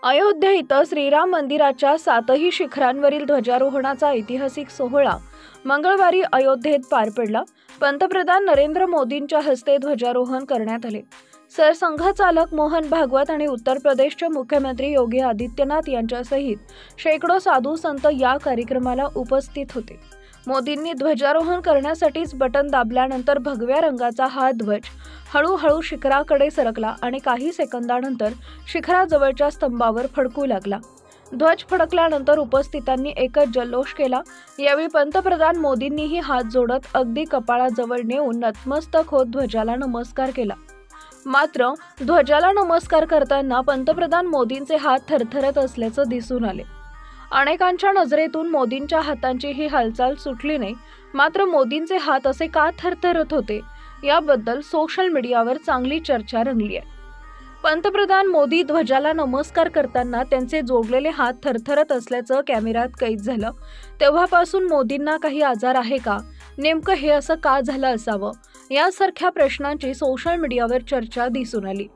अयोध्या इथं श्रीराम मंदिराच्या 7ही शिखरांवरील ध्वजारोहणाचा ऐतिहासिक सोहळा मंगळवारी अयोध्येत पार पडला। पंतप्रधान नरेंद्र मोदींच्या हस्ते ध्वजारोहण करण्यात आले। सरसंघचालक मोहन भागवत आणि उत्तर प्रदेशचे मुख्यमंत्री योगी आदित्यनाथ यांच्यासहित शेकडो साधू संत या कार्यक्रमाला उपस्थित होते। मोदींनी ध्वजारोहण करण्यासाठीच बटन दाबल्यानंतर भगव्या रंगाचा हा ध्वज हळूहळू शिखराकडे सरकला आणि काही सेकंदानंतर शिखराजवळच्या स्तंभावर फडकू लागला। ध्वज फडकल्यानंतर उपस्थितांनी एकच जल्लोष केला। यावेळी पंतप्रधान मोदींनीही हात जोडत अगदी कपाळाजवळ नेऊन नतमस्तक होत ध्वजाला नमस्कार केला। मात्र ध्वजाला नमस्कार करताना पंतप्रधान मोदींचे हात थरथरत असल्याचं दिसून आले। अनेकांच्या नजरेतून मोदींच्या हातांची ही हालचाल सुटली नाही। मात्र मोदींचे हात असे का थरथरत होते याबद्दल सोशल मीडियावर चांगली चर्चा रंगली आहे। पंतप्रधान मोदी ध्वजाला नमस्कार करताना त्यांचे जोडलेले हात थरथरत असल्याचं कॅमेऱ्यात कैद झालं। तेव्हापासून मोदींना काही आजार आहे का, नेमकं हे असं का झालं असावं यासारख्या प्रश्नांची सोशल मीडियावर चर्चा दिसून आली।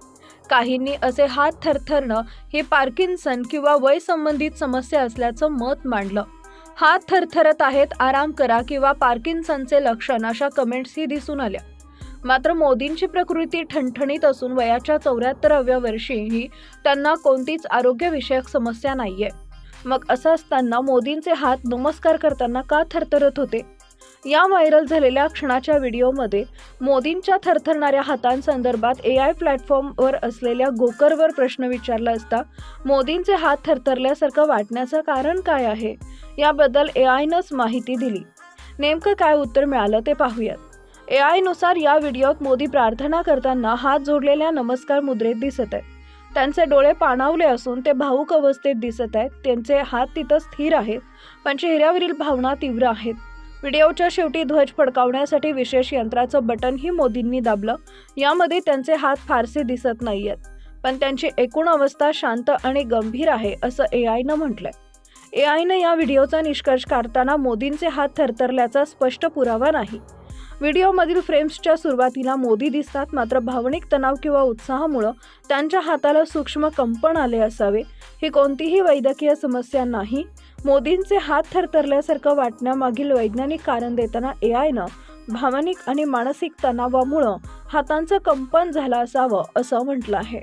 काहींनी असे हात थरथरणं ही पार्किन्सन किंवा वय संबंधित समस्या असल्याचं मत मांडलं। हात थरथरत आहेत, आराम करा किंवा पार्किन्सनचे लक्षण अशा कमेंट्सही दिसून आल्या। मात्र मोदींची प्रकृती ठणठणीत असून वयाच्या 74व्या वर्षीही त्यांना कोणतीच आरोग्यविषयक समस्या नाहीये। मग असं असताना मोदींचे हात नमस्कार करताना का थरथरत होते? या व्हायरल झालेल्या क्षणाच्या व्हिडिओमध्ये मोदींच्या थरथरणाऱ्या हातांसंदर्भात AI प्लॅटफॉर्मवर असलेल्या गोकरवर प्रश्न विचारला असता मोदींचे हात थरथरल्यासारखं वाटण्याचं कारण काय आहे याबद्दल AIनंच माहिती दिली। नेमकं काय उत्तर मिळालं ते पाहूयात। AI नुसार या व्हिडिओत मोदी प्रार्थना करताना हात जोडलेल्या नमस्कार मुद्रेत दिसत आहेत। त्यांचे डोळे पाणावले असून ते भावुक अवस्थेत दिसत आहेत। त्यांचे हात तिथं स्थिर आहेत, पण चेहऱ्यावरील भावना तीव्र आहेत। व्हिडिओच्या शेवटी ध्वज फडकावण्यासाठी विशेष यंत्राचं बटनही मोदींनी दाबलं। यामध्ये त्यांचे हात फारसे दिसत नाहीयेत, पण त्यांची एकूण अवस्था शांत आणि गंभीर आहे असं AIनं म्हटलंय। AIनं या व्हिडिओचा निष्कर्ष काढताना मोदींचे हात थरथरल्याचा स्पष्ट पुरावा नाही। व्हिडिओमधील फ्रेम्सच्या सुरुवातीला मोदी दिसतात, मात्र भावनिक तणाव किंवा उत्साहामुळे त्यांच्या हाताला सूक्ष्म कंपन आले असावे। ही कोणतीही वैद्यकीय समस्या नाही। मोदींचे हात थरथरल्यासारखं वाटण्यामागील वैज्ञानिक कारण देताना AIनं भावनिक आणि मानसिक तणावामुळे हातांचं कंपन झालं असावं असं म्हटलं आहे।